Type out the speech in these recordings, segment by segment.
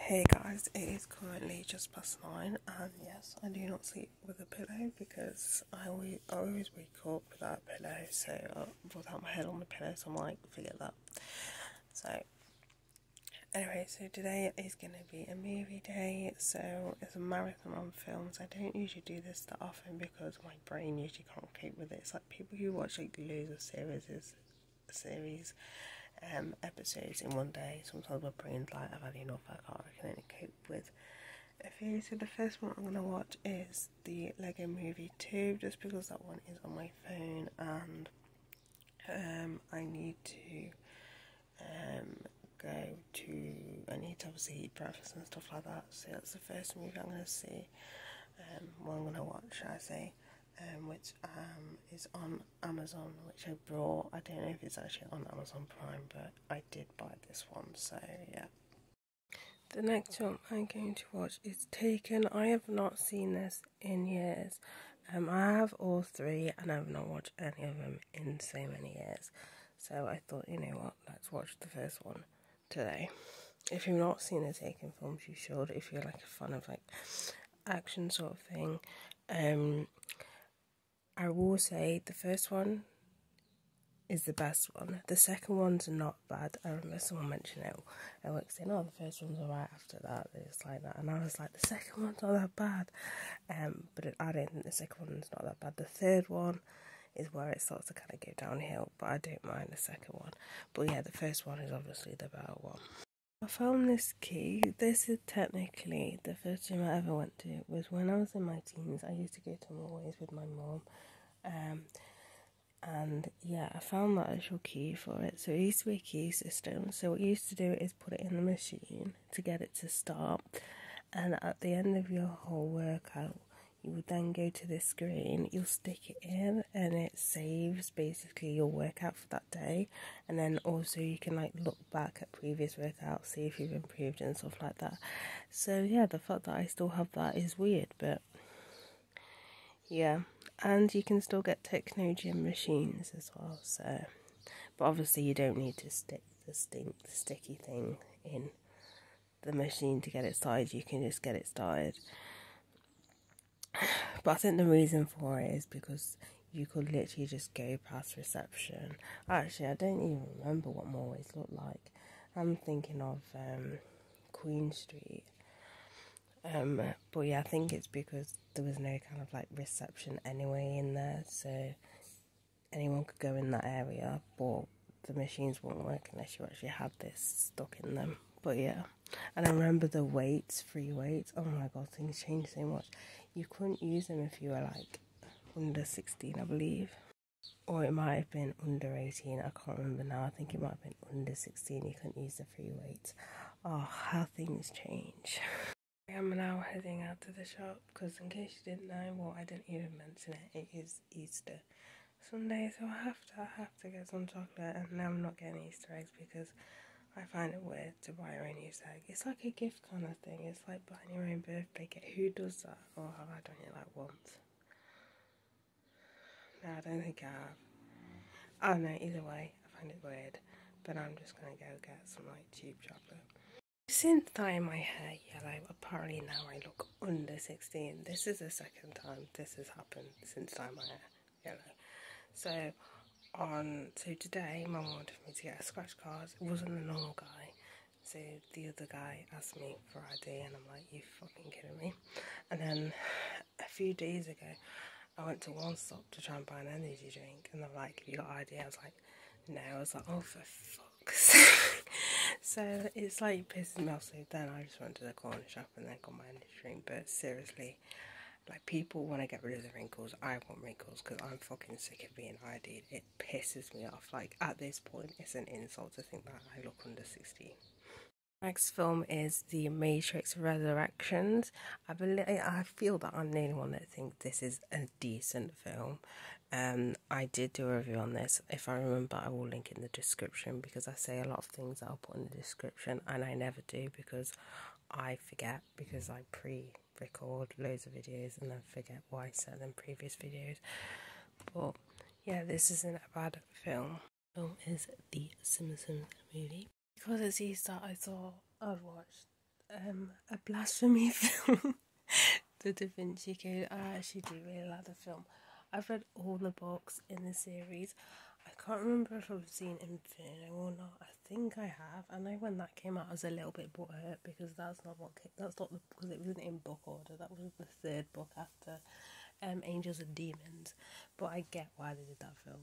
Hey guys, it is currently just past 9 and yes, I do not sleep with a pillow because I always wake up without a pillow, so without my head on the pillow, so I'm like, forget that. So anyway, so today is going to be a movie day, so it's a marathon on films. I don't usually do this that often because my brain usually can't cope with it. It's like people who watch like loads of series episodes in one day. Sometimes my brain's like, I've had enough, I can only cope with a few. So the first one I'm going to watch is the Lego Movie 2, just because that one is on my phone and I need to I need to obviously eat breakfast and stuff like that. So that's the first movie I'm going to see, I'm going to watch, I say. Which is on Amazon, which I brought. I don't know if it's actually on Amazon Prime, but I did buy this one, so yeah. The next film I'm going to watch is Taken. I have not seen this in years. I have all three, and I have not watched any of them in so many years. So I thought, you know what, let's watch the first one today. If you've not seen the Taken films, you should. If you're like a fan of like action sort of thing, I will say the first one is the best one. The second one's not bad. I remember someone mentioning it. I was saying, "Oh, the first one's alright after that." It's like that, and I was like, "The second one's not that bad." But I don't think the second one's not that bad. The third one is where it starts to kind of go downhill, but I don't mind the second one. But yeah, the first one is obviously the better one. I found this key. This is technically the first gym I ever went to. It was when I was in my teens. I used to go to Norway's with my mum. And yeah, I found that actual key for it. So it used to be a key system. So what you used to do is put it in the machine to get it to start. And at the end of your whole workout, you would then go to this screen, you'll stick it in, and it saves basically your workout for that day. And then also you can like look back at previous workouts, see if you've improved and stuff like that. So yeah, the fact that I still have that is weird, but yeah. And you can still get techno gym machines as well, so but obviously you don't need to stick the sticky thing in the machine to get it started. You can just get it started. But I think the reason for it is because you could literally just go past reception. Actually, I don't even remember what Morways looked like. I'm thinking of Queen Street. But yeah, I think it's because there was no kind of like reception anyway in there, so anyone could go in that area, but the machines won't work unless you actually had this stuck in them. But yeah, and I remember the weights, free weights. Oh my god, things changed so much. You couldn't use them if you were like under 16, I believe, or it might have been under 18. I can't remember now. I think it might have been under 16. You couldn't use the free weights. Oh, how things change. I am now heading out to the shop because, in case you didn't know, well, I didn't even mention it, it is Easter Sunday, so I have to get some chocolate, and now I'm not getting Easter eggs because I find it weird to buy your own Easter egg. It's like a gift kind of thing. It's like buying your own birthday gift. Who does that? Or have I done it like once? No, I don't think I have. Oh no, either way, I find it weird. But I'm just gonna go get some like cheap chocolate. Since dyeing my hair yellow, apparently now I look under 16. This is the second time this has happened since dyeing my hair yellow. So today my mum wanted me to get a scratch card. It wasn't a normal guy. So the other guy asked me for ID and I'm like, you fucking kidding me? And then a few days ago I went to One Stop to try and buy an energy drink and they're like, have you got ID? I was like, no. I was like, oh, for fuck's sake. So it's like pissing me off. So then I just went to the corner shop and then got my energy drink. But seriously, like, people want to get rid of the wrinkles. I want wrinkles because I'm fucking sick of being ID'd. It pisses me off. Like, at this point, it's an insult to think that I look under 16. Next film is The Matrix Resurrections. I feel that I'm the only one that thinks this is a decent film. I did do a review on this. If I remember, I will link in the description because I say a lot of things that I'll put in the description and I never do because I forget, because I pre-record loads of videos and then forget what I said in previous videos. But yeah, this isn't a bad film. The film is The Simpsons movie. Because it's Easter, I thought I'd watch a blasphemy film, the Da Vinci Code. I actually do really like the film. I've read all the books in the series. I can't remember if I've seen Inferno or not. I think I have. I know when that came out, I was a little bit butthurt because that's not because it wasn't in book order. That was the third book after Angels and Demons. But I get why they did that film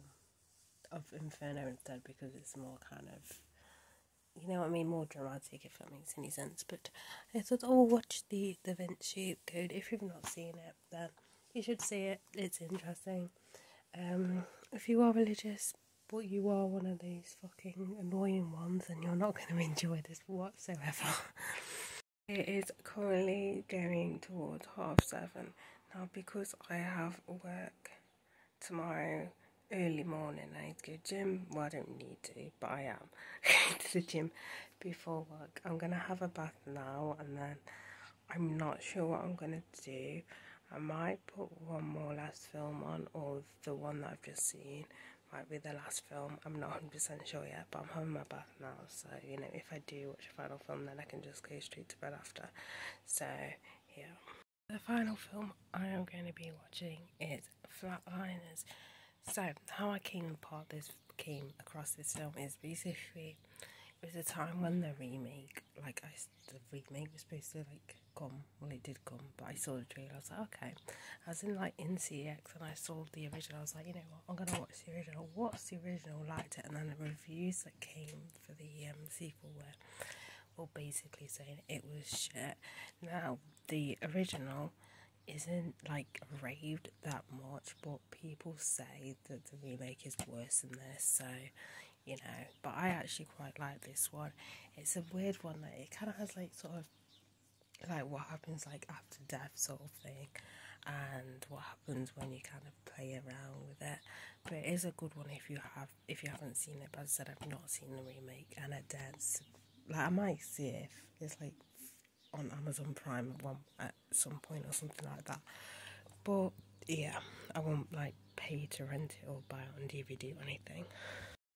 of Inferno instead, because it's more kind of, you know what I mean, more dramatic, if that makes any sense. But I thought, oh, watch the Da Vinci Code. If you've not seen it, then you should see it. It's interesting. If you are religious, but you are one of these fucking annoying ones, and you're not going to enjoy this whatsoever. It is currently going towards 7:30 now, because I have work tomorrow early morning. I need to go to the gym. Well, I don't need to, but I am going to the gym before work. I'm going to have a bath now, and then I'm not sure what I'm going to do. I might put one more last film on, or the one that I've just seen might be the last film. I'm not 100% sure yet, but I'm having my bath now, so, you know, if I do watch a final film, then I can just go straight to bed after. So, yeah. The final film I am going to be watching is Flatliners. So, how I came across this film is basically, it was a time when the remake was supposed to come. Well, it did come, but I saw the trailer. I was like, okay. I was in CX and I saw the original. I was like, you know what, I'm gonna watch the original. What's the original? Liked it, and then the reviews that came for the sequel were basically saying it was shit. Now the original isn't raved that much, but people say that the remake is worse than this, so, you know, but I actually quite like this one. It's a weird one that it kind of has sort of what happens after death sort of thing, and what happens when you kind of play around with it. But it is a good one if you haven't seen it. But as I said, I've not seen the remake, and it does I might see it if it's on Amazon Prime at some point or something like that. But yeah, I won't pay to rent it or buy it on DVD or anything.